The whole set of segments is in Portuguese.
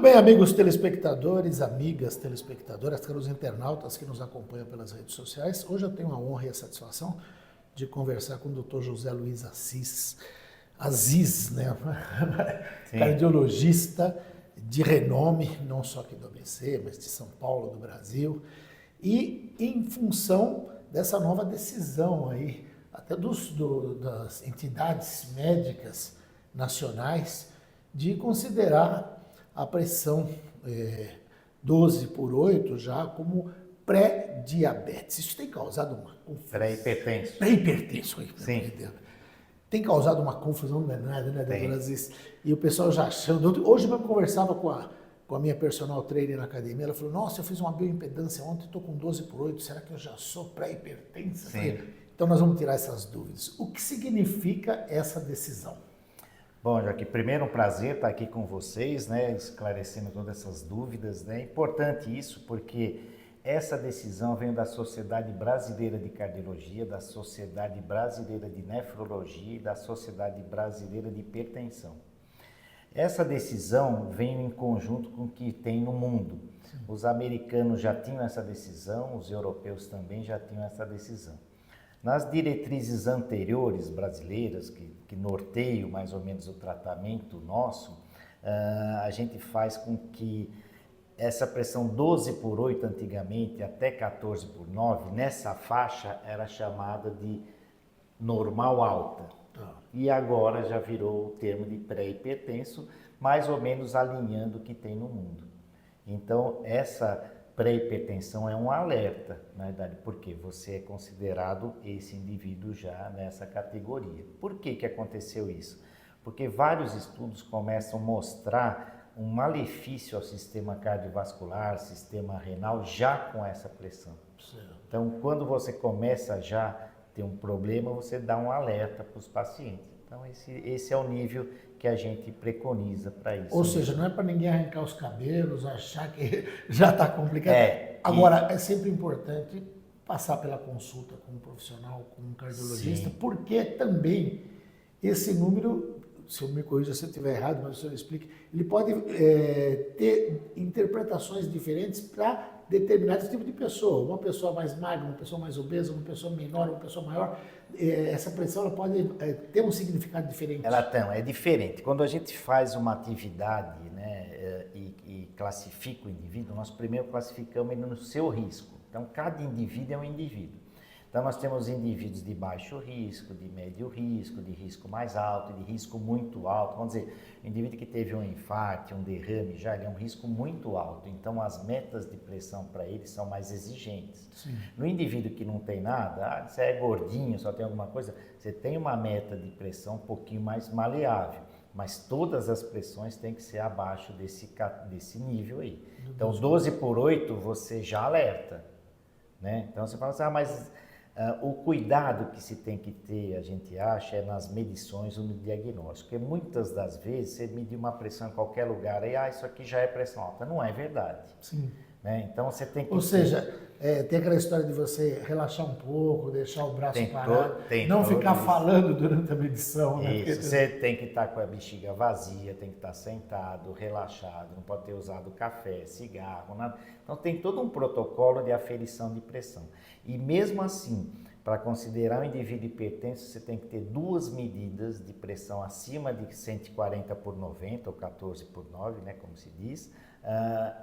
bem, amigos telespectadores, amigas telespectadoras, caros internautas que nos acompanham pelas redes sociais. Hoje eu tenho a honra e a satisfação de conversar com o Dr. José Luiz Aziz, né? Cardiologista de renome, não só aqui do ABC, mas de São Paulo, do Brasil. E em função dessa nova decisão aí, até das entidades médicas nacionais, de considerar a pressão 12/8 já como pré-diabetes. Isso tem causado uma confusão. Pré-hipertenso. Pré-hipertenso. Sim. Tem causado uma confusão danada, né, doutora Aziz? E o pessoal já achando... Hoje eu conversava com a minha personal trainer na academia, ela falou, nossa, eu fiz uma bioimpedância ontem, estou com 12/8, será que eu já sou pré-hipertensa? Sim. Então nós vamos tirar essas dúvidas. O que significa essa decisão? Bom, Joaquim, primeiro um prazer estar aqui com vocês, né, esclarecendo todas essas dúvidas, né? É importante isso porque essa decisão vem da Sociedade Brasileira de Cardiologia, da Sociedade Brasileira de Nefrologia e da Sociedade Brasileira de Hipertensão. Essa decisão vem em conjunto com o que tem no mundo. Sim. Os americanos já tinham essa decisão, os europeus também já tinham essa decisão. Nas diretrizes anteriores brasileiras, que norteiam mais ou menos o tratamento nosso, a gente faz com que essa pressão 12/8 antigamente, até 14/9, nessa faixa era chamada de normal alta. E agora já virou o termo de pré-hipertenso, mais ou menos alinhando o que tem no mundo. Então, essa pré-hipertensão é um alerta, na verdade, porque você é considerado esse indivíduo já nessa categoria. Por que aconteceu isso? Porque vários estudos começam a mostrar um malefício ao sistema cardiovascular, sistema renal, já com essa pressão. Então, quando você começa já a ter um problema, você dá um alerta para os pacientes. Então, esse é o nível que a gente preconiza para isso. Ou seja, não é para ninguém arrancar os cabelos, achar que já está complicado. Agora, é sempre importante passar pela consulta com um profissional, com um cardiologista, sim, porque também esse número, se eu me corrija se eu estiver errado, mas o senhor explique, ele pode ter interpretações diferentes para determinado tipo de pessoa. Uma pessoa mais magra, uma pessoa mais obesa, uma pessoa menor, uma pessoa maior. Essa pressão ela pode ter um significado diferente. Ela tem, é diferente. Quando a gente faz uma atividade, né, e classifica o indivíduo, nós primeiro classificamos ele no seu risco. Então, cada indivíduo é um indivíduo. Então, nós temos indivíduos de baixo risco, de médio risco, de risco mais alto e de risco muito alto. Vamos dizer, o indivíduo que teve um infarto, um derrame, já ele é um risco muito alto. Então, as metas de pressão para ele são mais exigentes. Sim. No indivíduo que não tem nada, você é gordinho, só tem alguma coisa, você tem uma meta de pressão um pouquinho mais maleável. Mas todas as pressões têm que ser abaixo desse nível aí. Então, 12/8 você já alerta, né? Então, você fala assim, mas... o cuidado que se tem que ter, a gente acha, é nas medições ou no diagnóstico. Porque muitas das vezes você medir uma pressão em qualquer lugar e isso aqui já é pressão alta. Não é verdade. Sim. Né? Então você tem que... Ou seja, tem aquela história de você relaxar um pouco, deixar o braço parado, não ficar falando durante a medição. Né? Isso, você tem que estar com a bexiga vazia, tem que estar sentado, relaxado, não pode ter usado café, cigarro, nada. Então tem todo um protocolo de aferição de pressão. E mesmo assim, para considerar um indivíduo hipertenso, você tem que ter duas medidas de pressão acima de 140/90 ou 14/9, né, como se diz,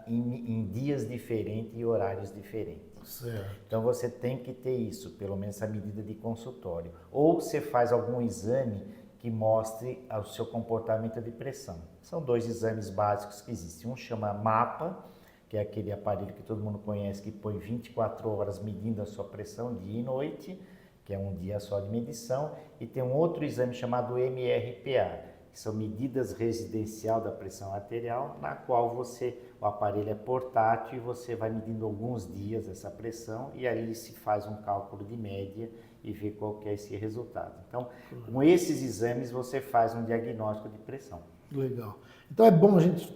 em dias diferentes e horários diferentes. Certo. Então você tem que ter isso, pelo menos essa medida de consultório. Ou você faz algum exame que mostre o seu comportamento de pressão. São dois exames básicos que existem. Um chama MAPA, que é aquele aparelho que todo mundo conhece, que põe 24 horas medindo a sua pressão dia e noite, que é um dia só de medição, e tem um outro exame chamado MRPA, que são medidas residencial da pressão arterial, na qual o aparelho é portátil e você vai medindo alguns dias essa pressão e aí se faz um cálculo de média e vê qual que é esse resultado. Então, com esses exames você faz um diagnóstico de pressão. Legal. Então é bom a gente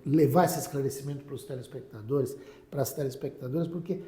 levar esse esclarecimento para os telespectadores, para as telespectadoras, porque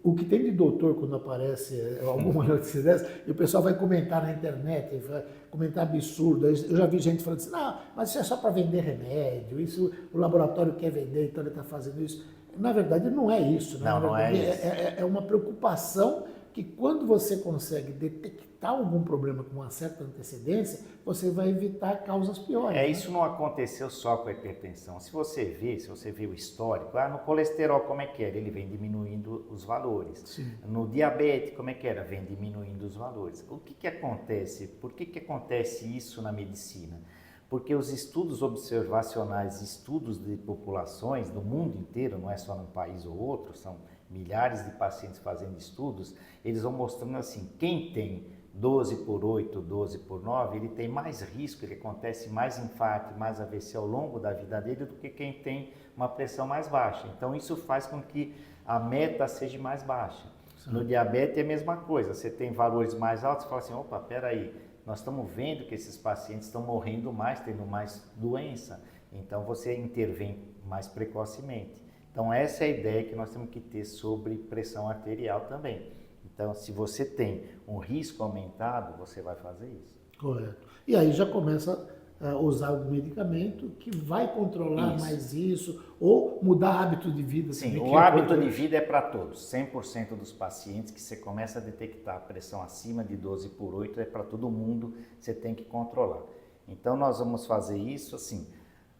O que tem de doutor quando aparece alguma notícia dessa, e o pessoal vai comentar na internet, vai comentar absurdo. Eu já vi gente falando assim, não, mas isso é só para vender remédio, isso o laboratório quer vender, então ele está fazendo isso. Na verdade, não é isso, né? Não, Na não verdade, é isso. é uma preocupação que quando você consegue detectar algum problema com uma certa antecedência, você vai evitar causas piores. É, né? isso não aconteceu só com a hipertensão. Se você vê o histórico, no colesterol como é que era? Ele vem diminuindo os valores. Sim. No diabetes, como é que era? Vem diminuindo os valores. O que acontece? Por que acontece isso na medicina? Porque os estudos observacionais, estudos de populações do mundo inteiro, não é só num país ou outro, são milhares de pacientes fazendo estudos, eles vão mostrando assim, quem tem 12 por 8, 12 por 9, ele tem mais risco, ele acontece mais infarto, mais AVC ao longo da vida dele do que quem tem uma pressão mais baixa. Então isso faz com que a meta seja mais baixa. Sim. No diabetes é a mesma coisa, você tem valores mais altos, você fala assim, opa, peraí, nós estamos vendo que esses pacientes estão morrendo mais, tendo mais doença, então você intervém mais precocemente. Então essa é a ideia que nós temos que ter sobre pressão arterial também. Então, se você tem um risco aumentado, você vai fazer isso. Correto. E aí já começa a usar algum medicamento que vai controlar mais isso, ou mudar hábito de vida. Sim, o hábito de vida é para todos. 100% dos pacientes que você começa a detectar a pressão acima de 12 por 8 é para todo mundo, você tem que controlar. Então, nós vamos fazer isso assim.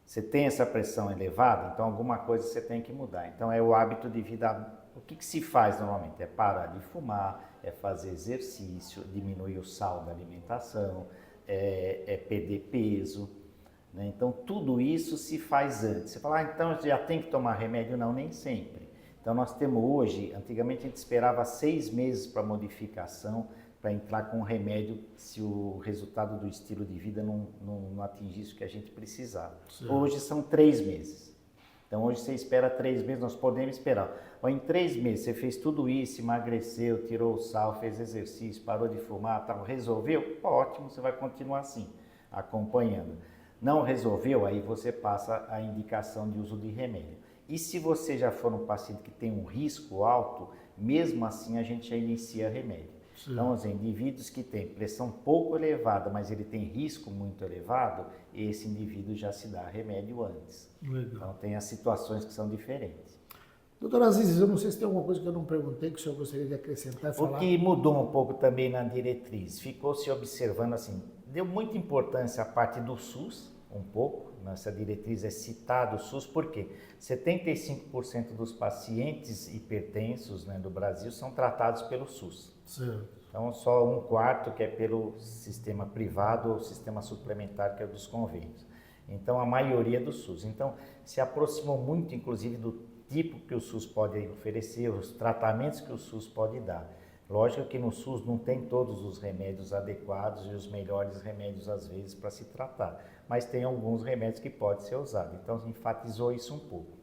Você tem essa pressão elevada, então alguma coisa você tem que mudar. Então, é o hábito de vida. O que se faz normalmente? É parar de fumar, é fazer exercício, diminuir o sal da alimentação, é perder peso. Né? Então, tudo isso se faz antes. Você fala, então já tem que tomar remédio? Não, nem sempre. Então, nós temos hoje, antigamente a gente esperava 6 meses para modificação, para entrar com remédio se o resultado do estilo de vida não atingisse o que a gente precisava. Sim. Hoje são 3 meses. Então hoje você espera 3 meses, nós podemos esperar. Ou em 3 meses você fez tudo isso, emagreceu, tirou o sal, fez exercício, parou de fumar, tal, resolveu? Ótimo, você vai continuar assim, acompanhando. Não resolveu, aí você passa a indicação de uso de remédio. E se você já for um paciente que tem um risco alto, mesmo assim a gente já inicia remédio. Sim. Então, os indivíduos que têm pressão pouco elevada, mas ele tem risco muito elevado, esse indivíduo já se dá remédio antes. Legal. Então, tem as situações que são diferentes. Doutor Aziz, eu não sei se tem alguma coisa que eu não perguntei que o senhor gostaria de acrescentar e falar. O que mudou um pouco também na diretriz, ficou se observando assim, deu muita importância à parte do SUS, um pouco, nessa diretriz é citado o SUS, porque 75% dos pacientes hipertensos, né, do Brasil são tratados pelo SUS. Certo. Então, só 1/4 que é pelo sistema privado ou sistema suplementar, que é dos convênios. Então, a maioria é do SUS. Então, se aproximou muito, inclusive, do tipo que o SUS pode oferecer, os tratamentos que o SUS pode dar. Lógico que no SUS não tem todos os remédios adequados e os melhores remédios, às vezes, para se tratar, mas tem alguns remédios que podem ser usados. Então, enfatizou isso um pouco.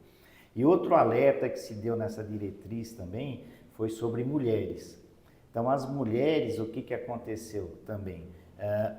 E outro alerta que se deu nessa diretriz também foi sobre mulheres. Então, as mulheres, o que aconteceu também?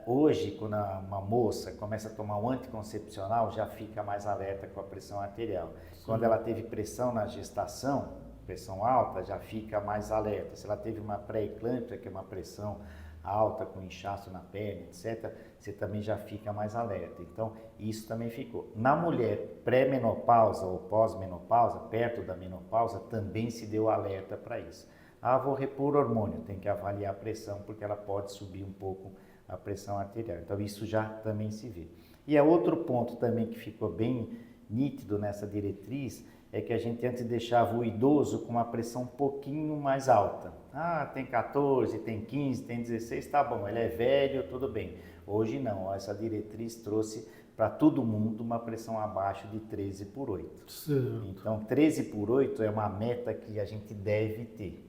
Hoje, quando uma moça começa a tomar um anticoncepcional, já fica mais alerta com a pressão arterial. Sim. Quando ela teve pressão na gestação, pressão alta, já fica mais alerta. Se ela teve uma pré-eclâmpsia, que é uma pressão alta, com inchaço na perna, etc., você também já fica mais alerta. Então, isso também ficou. Na mulher pré-menopausa ou pós-menopausa, perto da menopausa, também se deu alerta para isso. Vou repor hormônio, tem que avaliar a pressão, porque ela pode subir um pouco a pressão arterial. Então, isso já também se vê. E outro ponto também que ficou bem nítido nessa diretriz é que a gente antes deixava o idoso com uma pressão um pouquinho mais alta. Tem 14, tem 15, tem 16, tá bom, ele é velho, tudo bem. Hoje não, essa diretriz trouxe para todo mundo uma pressão abaixo de 13 por 8. Certo. Então, 13 por 8 é uma meta que a gente deve ter.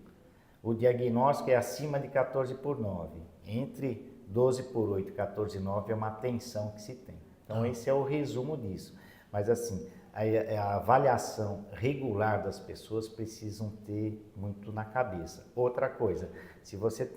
O diagnóstico é acima de 14 por 9. Entre 12 por 8 e 14 por 9 é uma tensão que se tem. Então, esse é o resumo disso. Mas, assim, a avaliação regular das pessoas precisam ter muito na cabeça. Outra coisa, se você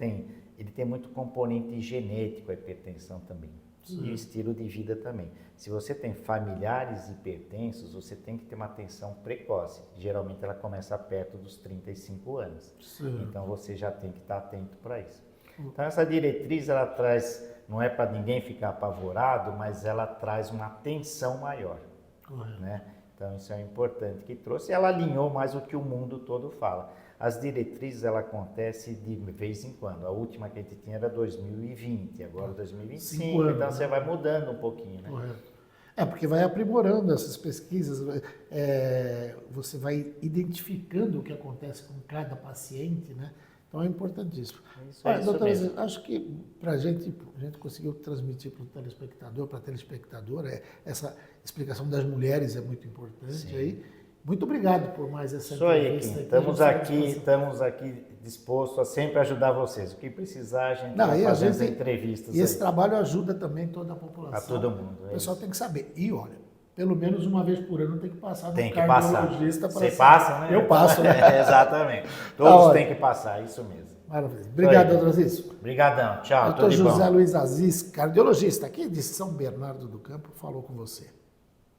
ele tem muito componente genético, a hipertensão também. e o estilo de vida também. Se você tem familiares hipertensos, você tem que ter uma atenção precoce. Geralmente ela começa perto dos 35 anos. Sim. Então você já tem que estar atento para isso. Então essa diretriz ela traz, não é para ninguém ficar apavorado, mas ela traz uma atenção maior, né? Então isso é importante que trouxe. Ela alinhou mais o que o mundo todo fala. As diretrizes ela acontece de vez em quando. A última que a gente tinha era 2020, agora 2025. anos, Então você vai mudando um pouquinho, né? Correto. Porque vai aprimorando essas pesquisas, você vai identificando o que acontece com cada paciente, né? Então é importantíssimo. Doutora, acho que para a gente conseguiu transmitir para o telespectador, para a telespectadora, essa explicação das mulheres é muito importante aí. Muito obrigado por mais essa entrevista. Estamos aqui dispostos a sempre ajudar vocês. O que precisar, a gente vai fazer as entrevistas. E esse trabalho ajuda também toda a população. A todo mundo. O pessoal tem que saber. E olha, pelo menos uma vez por ano tem que passar no cardiologista. Para você passa, né? Eu passo, né? Exatamente. Todos têm que passar, isso mesmo. Maravilha. Obrigado, doutor Aziz. Obrigadão. Tchau. Doutor José Luiz Aziz, cardiologista aqui de São Bernardo do Campo, falou com você.